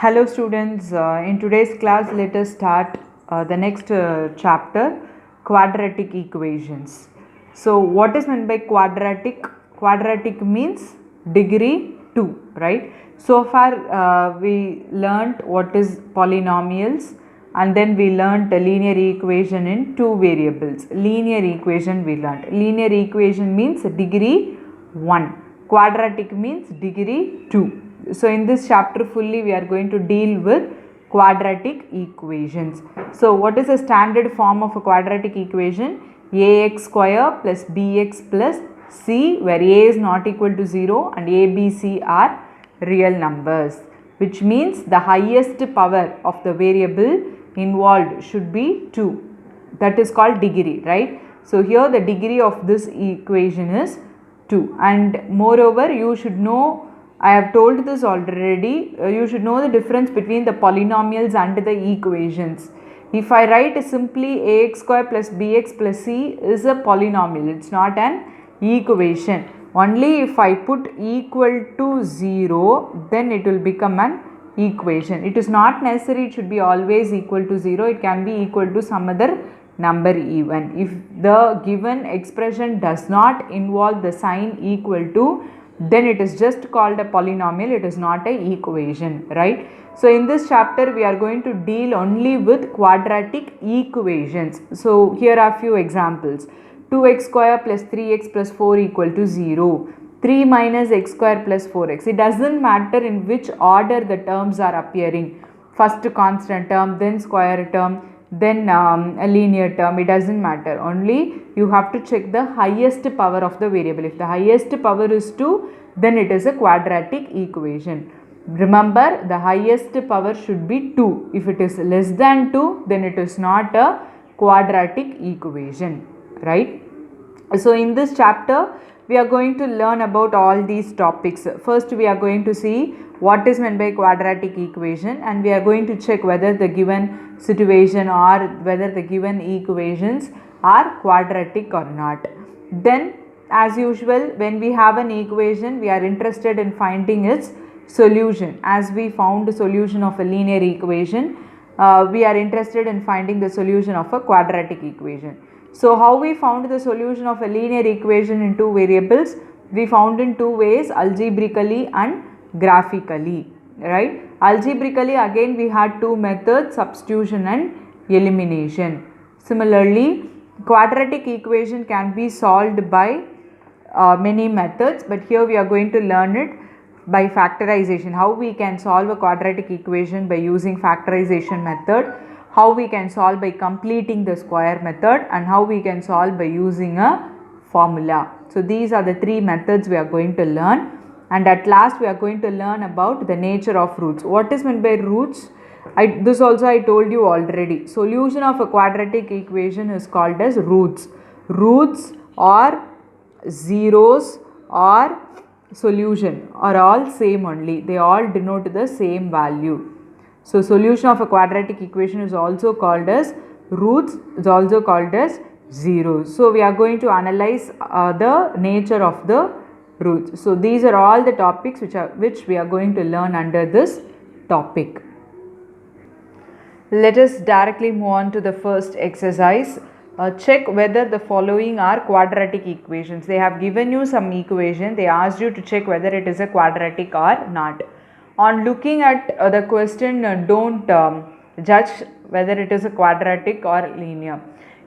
Hello students, in today's class let us start the next chapter, quadratic equations. So what is meant by quadratic? Quadratic means degree 2, right? So far we learnt what is polynomials, and then we learnt a linear equation in two variables. Linear equation we learnt. Linear equation means degree 1. Quadratic means degree 2. So in this chapter fully we are going to deal with quadratic equations. So what is the standard form of a quadratic equation? Ax square plus bx plus c, where a is not equal to 0 and a, b, c are real numbers, which means the highest power of the variable involved should be 2. That is called degree, right? So here the degree of this equation is 2, and moreover you should know, I have told this already, you should know the difference between the polynomials and the equations. If I write simply ax square plus bx plus c is a polynomial, it is not an equation. Only if I put equal to 0, then it will become an equation. It is not necessary it should be always equal to 0, it can be equal to some other number even. If the given expression does not involve the sign equal to, then it is just called a polynomial, it is not a equation, right? So in this chapter we are going to deal only with quadratic equations. So here are few examples. 2x square plus 3x plus 4 equal to 0. 3 minus x square plus 4x. It doesn't matter in which order the terms are appearing. First constant term, then square term, then a linear term. It doesn't matter. Only you have to check the highest power of the variable. If the highest power is 2, then it is a quadratic equation. Remember, the highest power should be 2. If it is less than 2, then it is not a quadratic equation, right? So in this chapter we are going to learn about all these topics. First we are going to see what is meant by quadratic equation, and we are going to check whether the given situation or whether the given equations are quadratic or not. Then as usual, when we have an equation we are interested in finding its solution. As we found the solution of a linear equation, we are interested in finding the solution of a quadratic equation. So how we found the solution of a linear equation in two variables? We found in two ways, algebraically and graphically, right? Algebraically again we had two methods, substitution and elimination. Similarly, quadratic equation can be solved by many methods, but here we are going to learn it by factorization. How we can solve a quadratic equation by using factorization method, how we can solve by completing the square method, and how we can solve by using a formula. So these are the three methods we are going to learn, and at last we are going to learn about the nature of roots. What is meant by roots? This also I told you already. Solution of a quadratic equation is called as roots. Roots or zeros or solution are all same only. They all denote the same value. So solution of a quadratic equation is also called as roots, is also called as zeros. So we are going to analyze the nature of the roots. So these are all the topics which we are going to learn under this topic. Let us directly move on to the first exercise. Check whether the following are quadratic equations. They have given you some equation. They asked you to check whether it is a quadratic or not. On looking at the question, don't judge whether it is a quadratic or linear.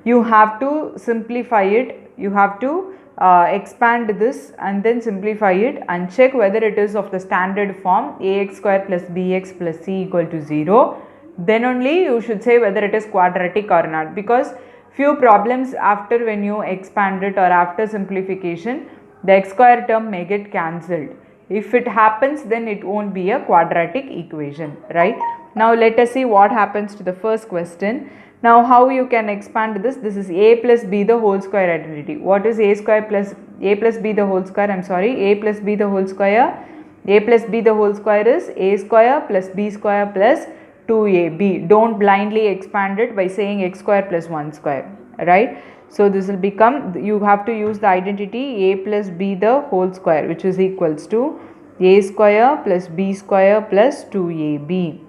You have to simplify it. You have to expand this and then simplify it and check whether it is of the standard form ax square plus bx plus c equal to 0. Then only you should say whether it is quadratic or not, because few problems after when you expand it or after simplification, the x square term may get cancelled. If it happens, then it won't be a quadratic equation, right? Now let us see what happens to the first question. Now how you can expand this? This is a plus b the whole square identity. What is a square plus a plus b the whole square? A plus b the whole square. A plus b the whole square is a square plus b square plus 2ab. Don't blindly expand it by saying x square plus 1 square, right? So this will become, you have to use the identity a plus b the whole square, which is equals to a square plus b square plus 2ab.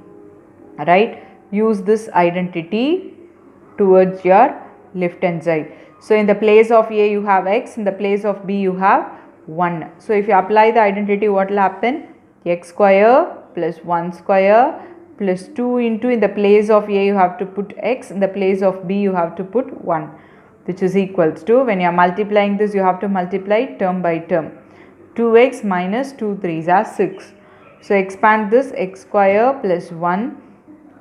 Right? Use this identity towards your left hand side. So in the place of a you have x, in the place of b you have 1. So if you apply the identity, what will happen? X square plus 1 square plus 2 into, in the place of a you have to put x, in the place of b you have to put 1, which is equals to, when you are multiplying this you have to multiply term by term. 2x minus 2 3s are 6. So expand this, x square plus 1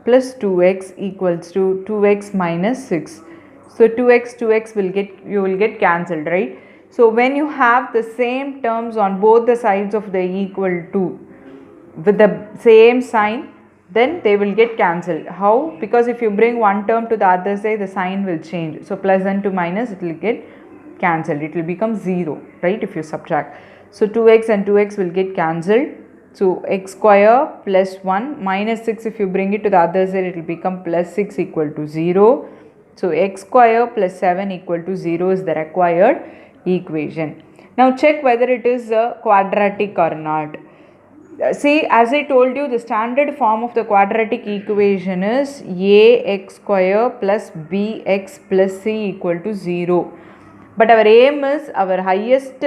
plus 2x equals to 2x minus 6. So 2x will get cancelled, right? So when you have the same terms on both the sides of the equal to with the same sign, then they will get cancelled. How? Because if you bring one term to the other side, the sign will change. So plus and to minus, it will get cancelled. It will become 0, right, if you subtract. So 2x and 2x will get cancelled. So x square plus 1 minus 6, if you bring it to the other side, it will become plus 6 equal to 0. So x square plus 7 equal to 0 is the required equation. Now check whether it is a quadratic or not. See, as I told you, the standard form of the quadratic equation is ax square plus bx plus c equal to 0. But our aim is our highest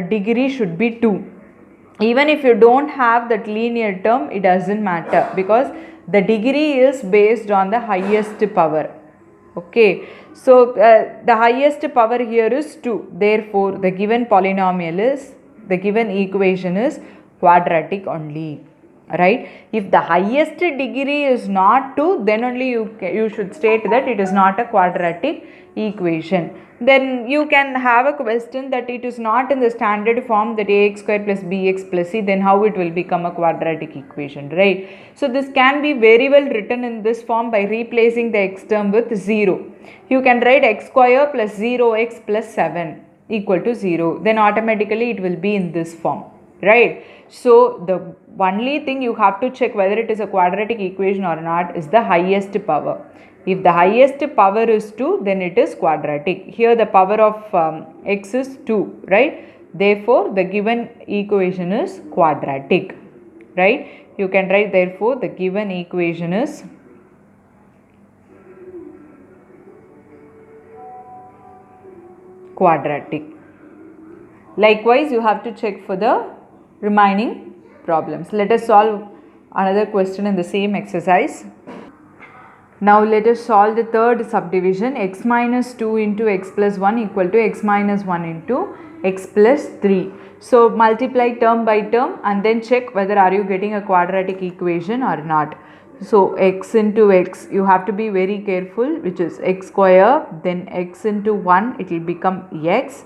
degree should be 2. Even if you don't have that linear term, it doesn't matter, because the degree is based on the highest power. Okay, so the highest power here is 2. Therefore, the given polynomial is, the given equation is quadratic only. Right? If the highest degree is not 2, then only you should state that it is not a quadratic equation. Then you can have a question that it is not in the standard form, that ax square plus bx plus c, then how it will become a quadratic equation, right? So this can be very well written in this form by replacing the x term with 0. You can write x square plus 0x plus 7 equal to 0. Then automatically it will be in this form, right? So the only thing you have to check whether it is a quadratic equation or not is the highest power. If the highest power is 2, then it is quadratic. Here the power of x is 2, right? Therefore, the given equation is quadratic, right? You can write, therefore, the given equation is quadratic. Likewise, you have to check for the remaining problems. Let us solve another question in the same exercise. Now let us solve the third subdivision. X minus 2 into x plus 1 equal to x minus 1 into x plus 3. So multiply term by term and then check whether are you getting a quadratic equation or not. So x into x, you have to be very careful, which is x square, then x into 1, it will become x.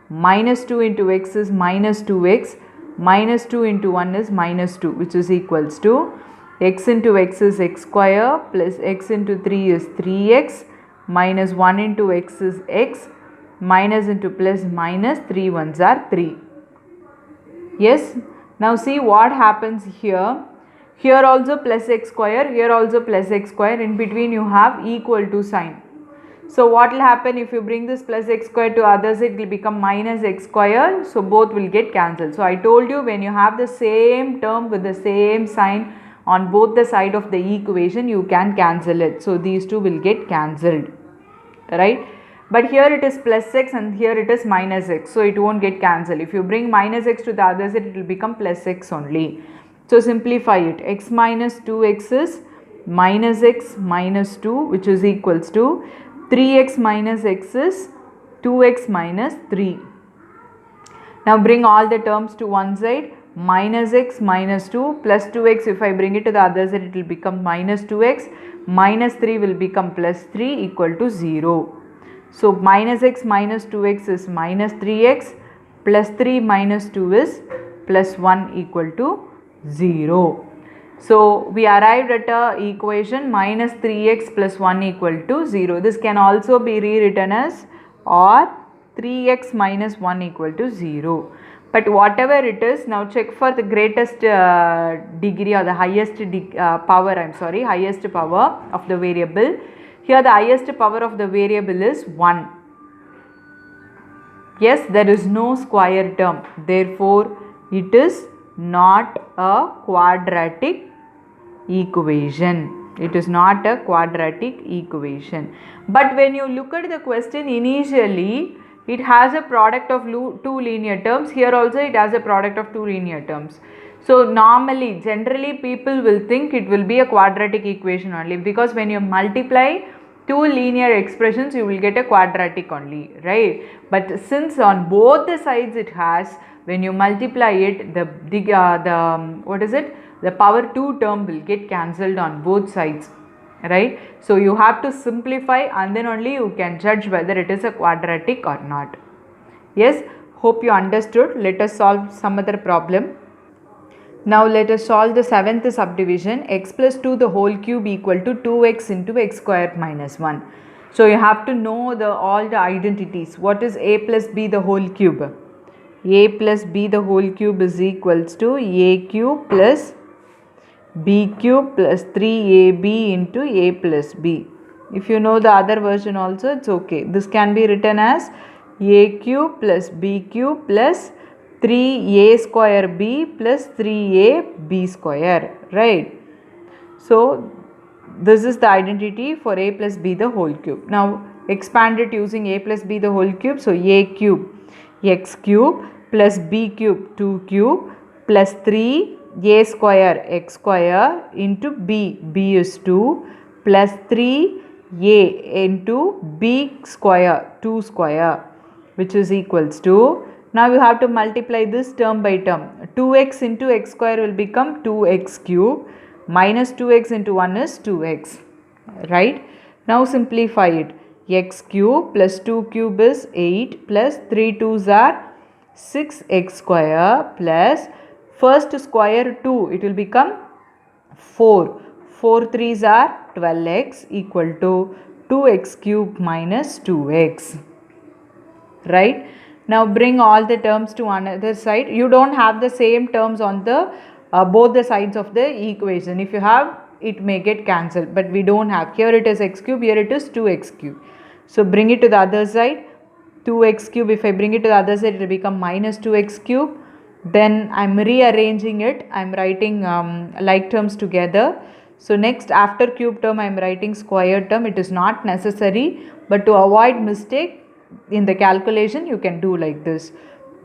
Minus 2 into x is minus 2x. Minus 2 into 1 is minus 2, which is equals to x into x is x square plus x into 3 is 3x minus 1 into x is x minus into plus minus 3 ones are 3. Yes. Now see what happens here. Here also plus x square, here also plus x square, in between you have equal to sign. So what will happen if you bring this plus x square to other side, it will become minus x square. So both will get cancelled. So I told you, when you have the same term with the same sign on both the side of the equation, you can cancel it. So these two will get cancelled, right? But here it is plus x and here it is minus x. So it won't get cancelled. If you bring minus x to the other side, it will become plus x only. So simplify it. X minus 2x is minus x minus 2, which is equals to 3x minus x is 2x minus 3. Now bring all the terms to one side. Minus x minus 2 plus 2x, if I bring it to the other side, it will become minus 2x. Minus 3 will become plus 3 equal to 0. So minus x minus 2x is minus 3x, plus 3 minus 2 is plus 1 equal to 0. So we arrived at a equation minus 3x plus 1 equal to 0. This can also be rewritten as or 3x minus 1 equal to 0. But whatever it is, now check for the greatest degree or the highest highest power of the variable. Here the highest power of the variable is 1. Yes, there is no square term. Therefore, it is not a quadratic equation. It is not a quadratic equation. But when you look at the question initially, it has a product of two linear terms. Here also it has a product of two linear terms. So normally, generally people will think it will be a quadratic equation only, because when you multiply two linear expressions you will get a quadratic only, right? But since on both the sides it has, when you multiply it, the power 2 term will get cancelled on both sides, right? So you have to simplify and then only you can judge whether it is a quadratic or not. Yes, hope you understood. Let us solve some other problem. Now let us solve the seventh subdivision. X plus 2 the whole cube equal to 2x into x squared minus 1. So you have to know all the identities. What is a plus b the whole cube? A plus b the whole cube is equals to a cube plus b cube plus 3ab into a plus b. If you know the other version also, it's okay. This can be written as a cube plus b cube plus 3a square b plus 3a b square, right? So this is the identity for a plus b the whole cube. Now expand it using a plus b the whole cube. So a cube x cube plus b cube 2 cube plus 3 a square x square into b is 2 plus 3a into b square 2 square, which is equals to, now you have to multiply this term by term. 2x into x square will become 2x cube minus 2x into 1 is 2x, right? Now simplify it. X cube plus 2 cube is 8 plus 3 2s are 6x square plus first square 2, it will become 4. 4 3s are 12x equal to 2x cube minus 2x, right? Now bring all the terms to another side. You don't have the same terms on the both the sides of the equation. If you have, it may get cancelled, but we don't have. Here it is x cube, here it is 2x cube. So bring it to the other side. 2x cube, if I bring it to the other side, it will become minus 2x cube. Then I am rearranging it. I am writing like terms together. So next, after cube term I am writing square term. It is not necessary, but to avoid mistake in the calculation you can do like this.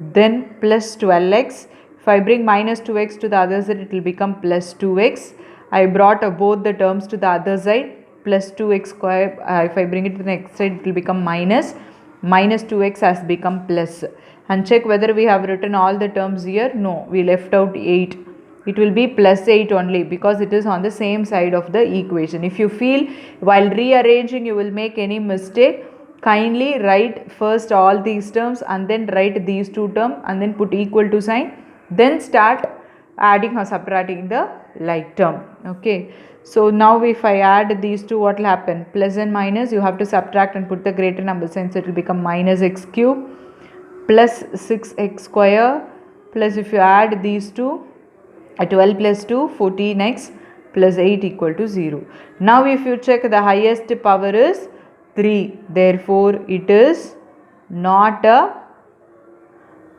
Then plus 12x. If I bring minus 2x to the other side, it will become plus 2x. I brought both the terms to the other side. Plus 2x square. If I bring it to the next side, it will become minus 2x has become plus. And check whether we have written all the terms here. No, we left out 8. It will be plus 8 only, because it is on the same side of the equation. If you feel while rearranging you will make any mistake, kindly write first all these terms and then write these two terms and then put equal to sign, then start adding or subtracting the like term. Okay, so now if I add these two, what will happen? Plus and minus, you have to subtract and put the greater number sign, so it will become minus x cube plus 6x square plus, if you add these two, 12 plus 2 14x plus 8 equal to 0. Now if you check, the highest power is 3, therefore it is not a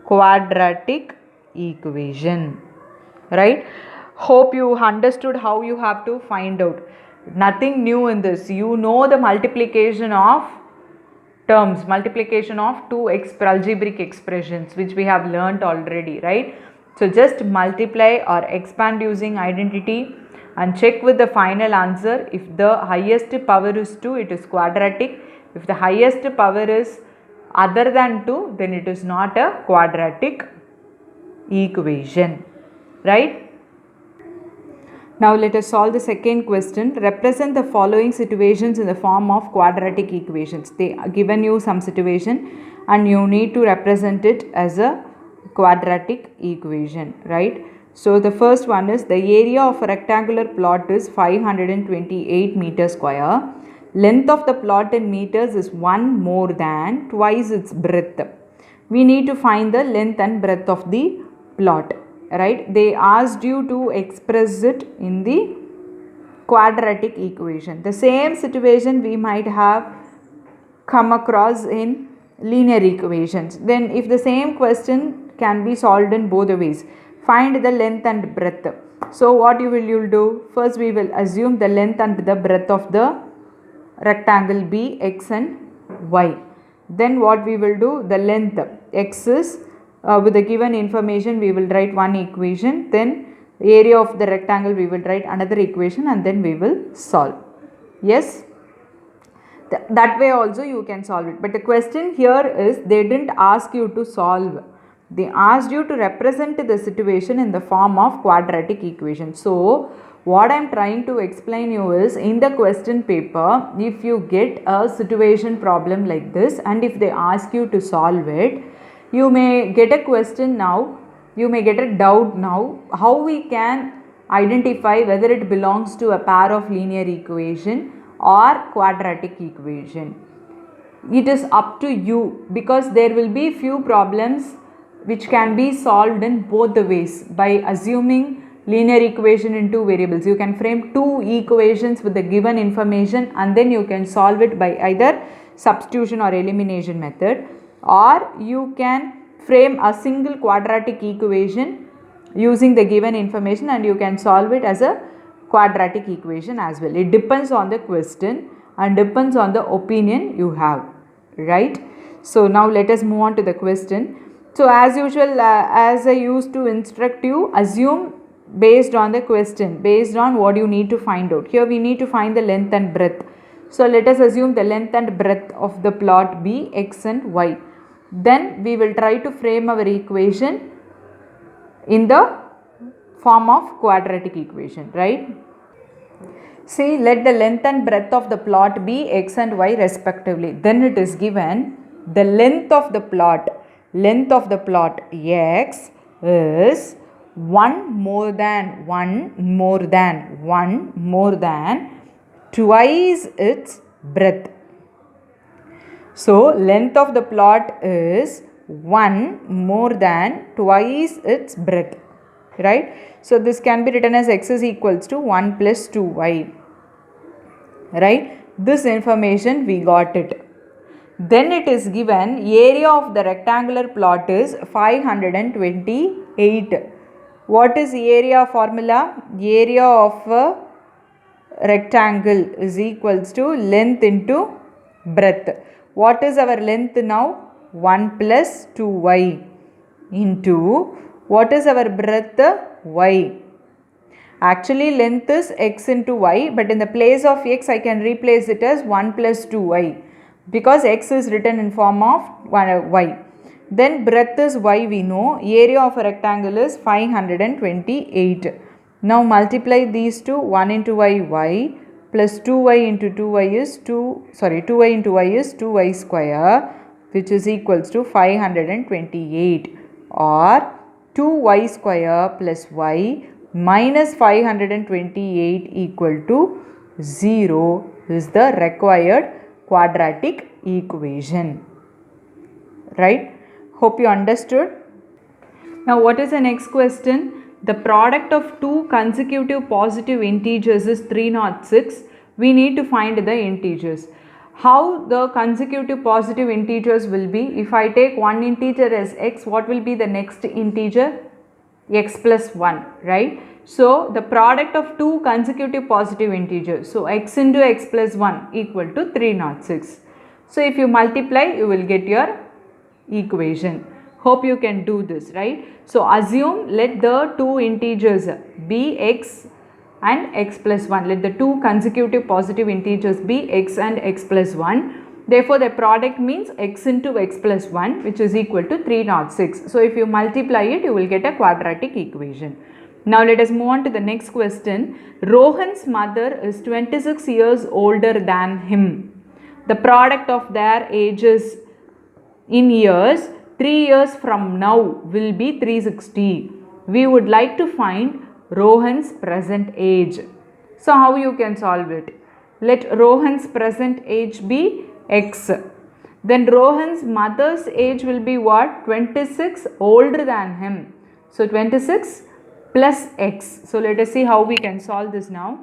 quadratic equation, right? Hope you understood how you have to find out. Nothing new in this. You know the multiplication of terms, multiplication of two algebraic expressions, which we have learnt already, right? So just multiply or expand using identity and check with the final answer. If the highest power is 2, it is quadratic. If the highest power is other than 2, then it is not a quadratic equation, right? Now let us solve the second question. Represent the following situations in the form of quadratic equations. They are given you some situation and you need to represent it as a quadratic equation, right? So the first one is, the area of a rectangular plot is 528 meters square. Length of the plot in meters is 1 more than twice its breadth. We need to find the length and breadth of the plot, right? They asked you to express it in the quadratic equation. The same situation we might have come across in linear equations. Then if the same question can be solved in both the ways. Find the length and breadth. So what you'll do? First we will assume the length and the breadth of the rectangle B, X and Y. Then what we will do? The length X is with the given information we will write one equation. Then area of the rectangle we will write another equation, and then we will solve. Yes, that way also you can solve it. But the question here is, they didn't ask you to solve. They asked you to represent the situation in the form of quadratic equation. So what I am trying to explain you is, in the question paper, if you get a situation problem like this and if they ask you to solve it, you may get a question now, you may get a doubt now, how we can identify whether it belongs to a pair of linear equation or quadratic equation. It is up to you, because there will be few problems which can be solved in both the ways by assuming linear equation in two variables. You can frame two equations with the given information and then you can solve it by either substitution or elimination method, or you can frame a single quadratic equation using the given information and you can solve it as a quadratic equation as well. It depends on the question and depends on the opinion you have, right? So now let us move on to the question. So as usual, as I used to instruct you, assume based on the question, based on what you need to find out. Here we need to find the length and breadth. So let us assume the length and breadth of the plot B, X and Y. Then we will try to frame our equation in the form of quadratic equation, right? See, let the length and breadth of the plot be X and Y respectively. Then it is given the length of the plot X is 1 more than twice its breadth. So length of the plot is 1 more than twice its breadth, right? So this can be written as X is equals to 1 plus 2y, right? This information we got it. Then it is given area of the rectangular plot is 528. What is area formula? Area of a rectangle is equals to length into breadth. What is our length now? 1 plus 2y into what is our breadth? Y. Actually length is x into y, but in the place of x I can replace it as 1 plus 2y, because x is written in form of y. Then breadth is y, we know. Area of a rectangle is 528. Now multiply these two. 1 into y plus 2y into 2y is 2y into y is 2y square, which is equals to 528, or 2y square plus y minus 528 equal to 0 is the required quadratic equation, right? Hope you understood. Now what is the next question? The product of two consecutive positive integers is 306. We need to find the integers. How the consecutive positive integers will be? If I take one integer as x, what will be the next integer? X plus 1, right? So the product of two consecutive positive integers, so x into x plus 1 equal to 306. So if you multiply, you will get your equation. Hope you can do this, right? So assume, let the two integers be x and x plus 1. Let the two consecutive positive integers be x and x plus 1. Therefore, the product means x into x plus 1, which is equal to 306. So if you multiply it, you will get a quadratic equation. Now let us move on to the next question. Rohan's mother is 26 years older than him. The product of their ages in years 3 years from now will be 360. We would like to find Rohan's present age. So how you can solve it? Let Rohan's present age be x. Then Rohan's mother's age will be what? 26 older than him. So 26 plus x. So let us see how we can solve this now.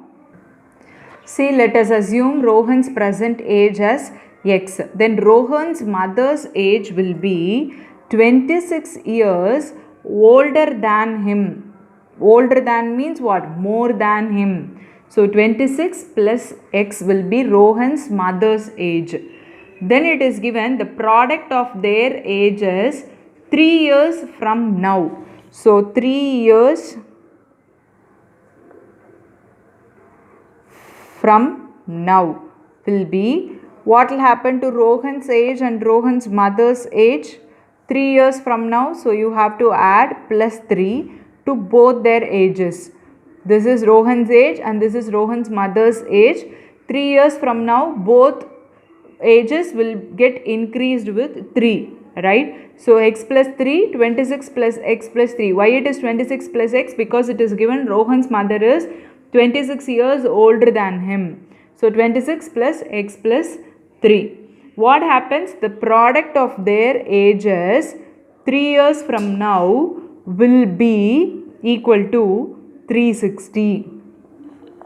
See, let us assume Rohan's present age as x. Then Rohan's mother's age will be 26 years older than him. Older than means what? More than him. So 26 plus x will be Rohan's mother's age. Then it is given the product of their ages 3 years from now. So 3 years from now will be, what will happen to Rohan's age and Rohan's mother's age 3 years from now. So you have to add plus 3 to both their ages. This is Rohan's age and this is Rohan's mother's age. 3 years from now both ages will get increased with 3, right? So x plus 3, 26 plus x plus 3. Why it is 26 plus x? Because it is given Rohan's mother is 26 years older than him. So 26 plus x plus 3. What happens? The product of their ages 3 years from now will be equal to 360.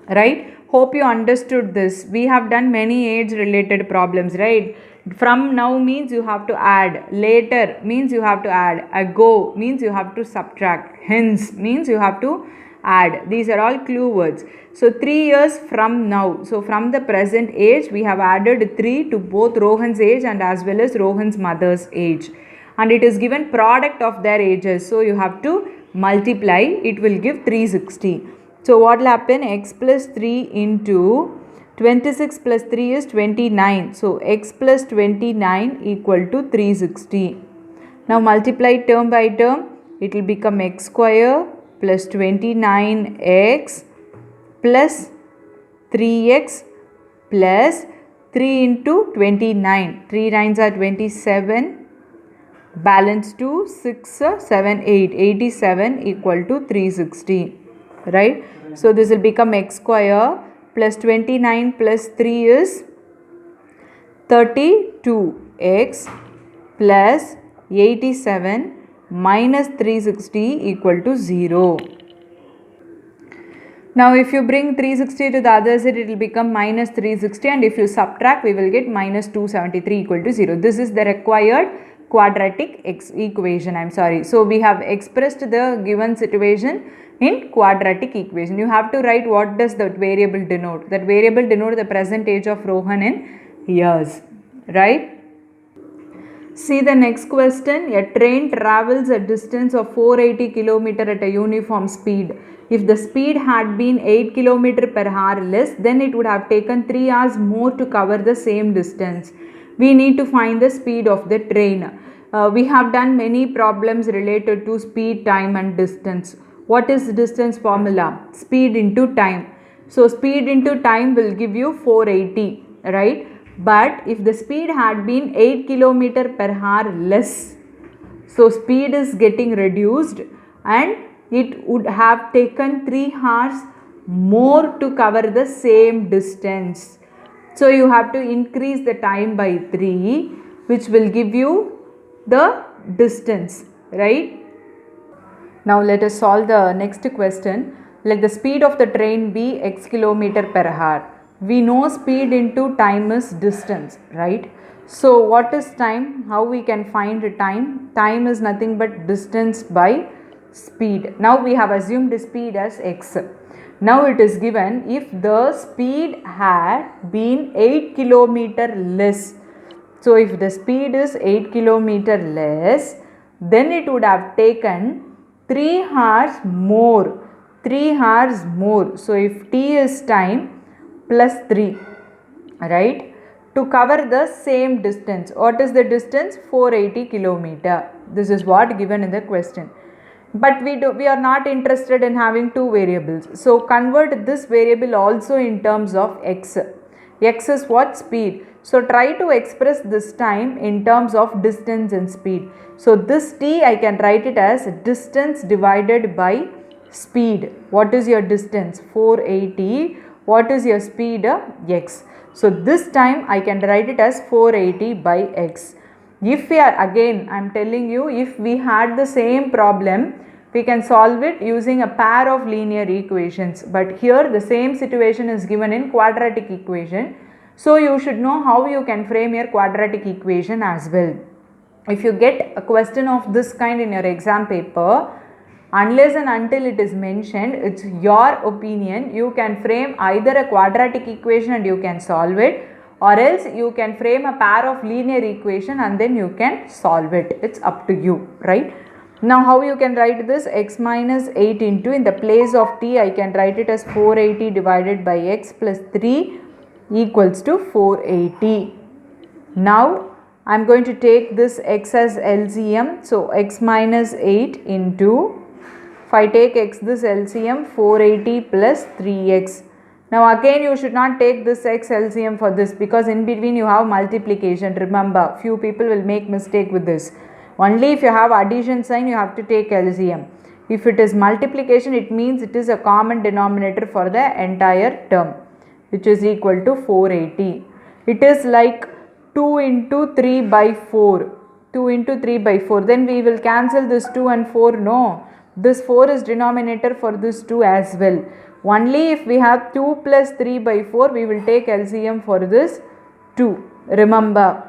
Right? Hope you understood this. We have done many age related problems, right? From now means you have to add, later means you have to add, ago means you have to subtract, hence means you have to add. These are all clue words. So 3 years from now, so from the present age we have added 3 to both Rohan's age and as well as Rohan's mother's age, and it is given product of their ages, so you have to multiply, it will give 360. So what will happen? X plus 3 into 26 plus 3 is 29. So x plus 29 equal to 360. Now multiply term by term. It will become x square plus 29x plus 3x plus 3 into 29. 3 9s are 27. Balance to 6, 7, 8. 87 equal to 360. Right? So this will become x square plus 29 plus 3 is 32x plus 87 minus 360 equal to 0. Now if you bring 360 to the other side, it will become minus 360, and if you subtract we will get minus 273 equal to 0. This is the required quadratic equation. So we have expressed the given situation in quadratic equation. You have to write what does that variable denote. That variable denote the present age of Rohan in years, right? See the next question. A train travels a distance of 480 km at a uniform speed. If the speed had been 8 km per hour less, then it would have taken 3 hours more to cover the same distance. We need to find the speed of the train. We have done many problems related to speed, time and distance. What is distance formula? Speed into time. So speed into time will give you 480, right? But if the speed had been 8 km per hour less, so speed is getting reduced and it would have taken 3 hours more to cover the same distance. So you have to increase the time by 3, which will give you the distance, right? Now let us solve the next question. Let the speed of the train be x km per hour. We know speed into time is distance, right? So what is time? How we can find time? Time is nothing but distance by speed. Now we have assumed the speed as x. Now it is given if the speed had been 8 km less. So if the speed is 8 km less, then it would have taken 3 hours more. 3 hours more. So if t is time plus 3, right, to cover the same distance. What is the distance? 480 km. This is what given in the question. But we are not interested in having two variables. So convert this variable also in terms of x. X is what? Speed. So try to express this time in terms of distance and speed. So this t I can write it as distance divided by speed. What is your distance? 480. What is your speed? X. So this time I can write it as 480 by x. If we are, again I am telling you, if we had the same problem, we can solve it using a pair of linear equations. But here the same situation is given in quadratic equation. So you should know how you can frame your quadratic equation as well. if you get a question of this kind in your exam paper, unless and until it is mentioned, it's your opinion, you can frame either a quadratic equation and you can solve it, or else you can frame a pair of linear equation and then you can solve it. It's up to you, right? Now how you can write this? X minus 8 into, in the place of t I can write it as 480 divided by x plus 3 equals to 480. Now I am going to take this x as LCM. So x minus 8 into, if I take x this LCM, 480 plus 3x. Now again you should not take this x LCM for this, because in between you have multiplication. Remember, few people will make mistake with this. Only if you have addition sign you have to take LCM. If it is multiplication, it means it is a common denominator for the entire term, which is equal to 480. It is like 2 into 3 by 4. 2 into 3 by 4. Then we will cancel this 2 and 4. No. This 4 is denominator for this 2 as well. Only if we have 2 plus 3 by 4, we will take LCM for this 2. Remember,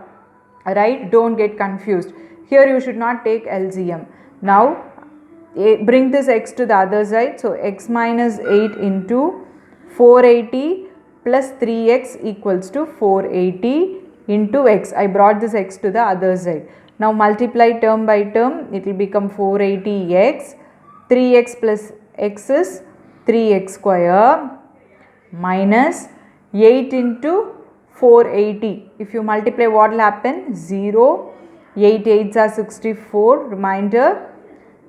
right? Don't get confused. Here you should not take LCM. Now, bring this x to the other side. So, x minus 8 into 480 plus 3x equals to 480 into x. I brought this x to the other side. Now, multiply term by term. It will become 480x. 3x plus x is 3x square minus 8 into 480. If you multiply, what will happen? 0. 8 8s are 64. Reminder,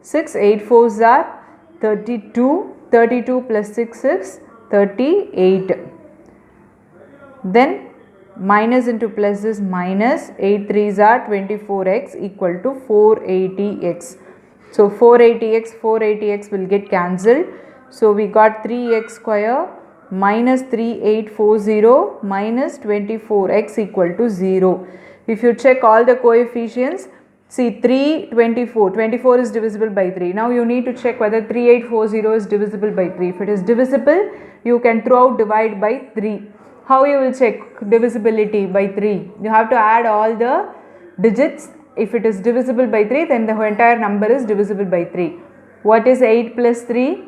6 8 4s are 32. 32 plus 6 is 38. Then minus into plus is minus. 8 3s are 24x equal to 480x. So 480x will get cancelled. So we got 3x square minus 3840 minus 24x equal to 0. If you check all the coefficients, see 3, 24. 24 is divisible by 3. Now you need to check whether 3840 is divisible by 3. If it is divisible, you can throw out divide by 3. How you will check divisibility by 3? You have to add all the digits. If it is divisible by 3, then the entire number is divisible by 3. What is 8 plus 3?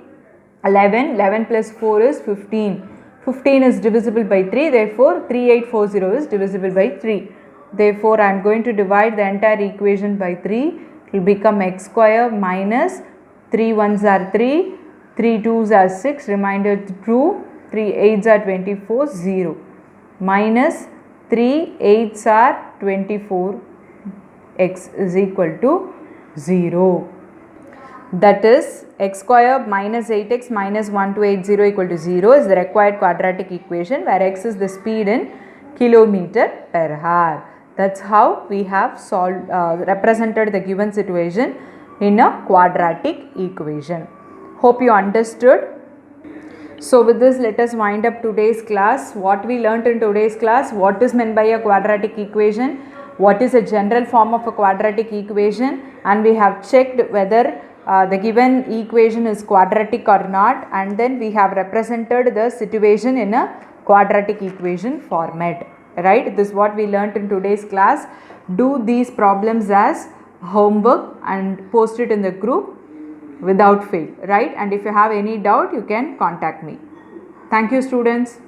11. 11 plus 4 is 15. 15 is divisible by 3. Therefore, 3840 is divisible by 3. Therefore, I am going to divide the entire equation by 3. It will become x square minus 3 1s are 3. 3 2s are 6. Remainder 2. 3 8s are 24. 0. Minus 3 8s are 24. X is equal to 0. That is, x square minus 8x minus 1280 equal to 0 is the required quadratic equation, where x is the speed in kilometer per hour. That's how we have solved, represented the given situation in a quadratic equation. Hope you understood. So with this, let us wind up today's class. What we learnt in today's class: what is meant by a quadratic equation, what is a general form of a quadratic equation, and we have checked whether the given equation is quadratic or not, and then we have represented the situation in a quadratic equation format, right? This is what we learnt in today's class. Do these problems as homework and post it in the group without fail, right? And if you have any doubt, you can contact me. Thank you, students.